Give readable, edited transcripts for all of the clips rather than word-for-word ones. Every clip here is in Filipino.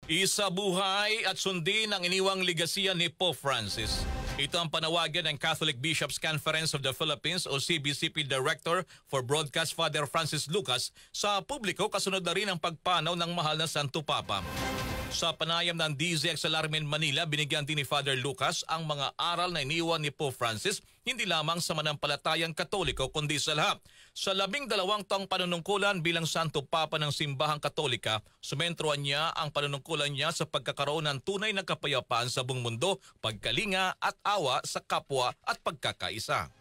Isabuhay at sundin ang iniwang legasiya ni Pope Francis. Ito ang panawagan ng Catholic Bishops' Conference of the Philippines o CBCP Director for Broadcast Father Francis Lucas sa publiko kasunod na rin ang pagpanaw ng mahal na Santo Papa. Sa panayam ng DZXL Manila, binigyan din ni Father Lucas ang mga aral na iniwan ni Pope Francis hindi lamang sa manampalatayang Katoliko kundi sa lahat. Sa 12 taong panunungkulan bilang Santo Papa ng Simbahang Katolika, sumentroan niya ang panunungkulan niya sa pagkakaroon ng tunay na kapayapaan sa buong mundo, pagkalinga at awa sa kapwa at pagkakaisa.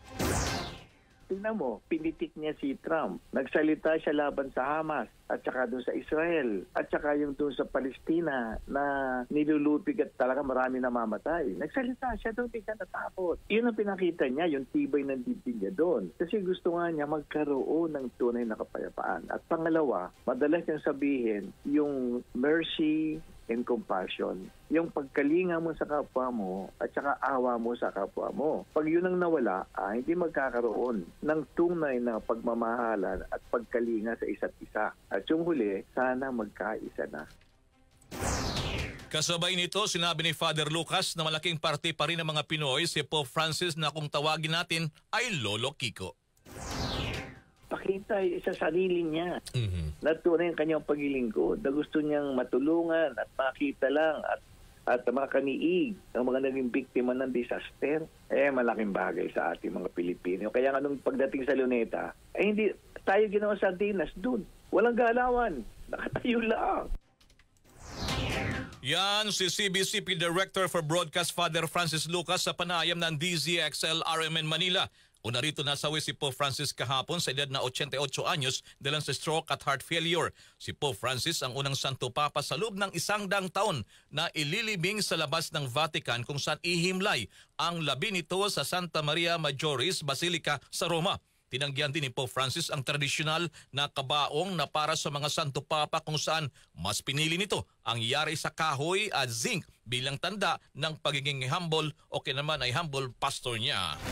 Tingnan mo, pinitik niya si Trump. Nagsalita siya laban sa Hamas at saka doon sa Israel at saka yung doon sa Palestina na nilulupig at talaga marami namamatay. Nagsalita siya doon, di siya natakot. Yun ang pinakita niya, yung tibay ng dibdib niya doon. Kasi gusto nga niya magkaroon ng tunay na kapayapaan. At pangalawa, madalas niyang sabihin yung mercy and compassion. Yung pagkalinga mo sa kapwa mo at saka awa mo sa kapwa mo. Pag yun ang nawala, hindi magkakaroon ng tunay na pagmamahalan at pagkalinga sa isa't isa. At yung huli, sana magkaisa na. Kasabay nito, sinabi ni Father Lucas na malaking parte pa rin ng mga Pinoy si Pope Francis na kung tawagin natin ay Lolo Kiko. Pakita sa sarili niya na tunay ang kanyang paglilingkod, na gusto niyang matulungan at makita lang at makaniig ang mga naging biktima ng disaster. Malaking bagay sa ating mga Pilipino. Kaya nga nung pagdating sa Luneta, hindi tayo ginawa sardinas doon. Walang galawan. Nakatayo lang. Yan si CBCP Director for Broadcast Father Francis Lucas sa panayam ng DZXL RMN Manila. Una rito nasawi si Pope Francis kahapon sa edad na 88 anyos dahil sa stroke at heart failure. Si Pope Francis ang unang Santo Papa sa loob ng 100 taon na ililibing sa labas ng Vatican kung saan ihimlay ang labi nito sa Santa Maria Majoris Basilica sa Roma. Tinanggihan din ni Pope Francis ang tradisyonal na kabaong na para sa mga Santo Papa kung saan mas pinili nito ang yari sa kahoy at zinc bilang tanda ng pagiging humble o kinaman ay humble pastor niya.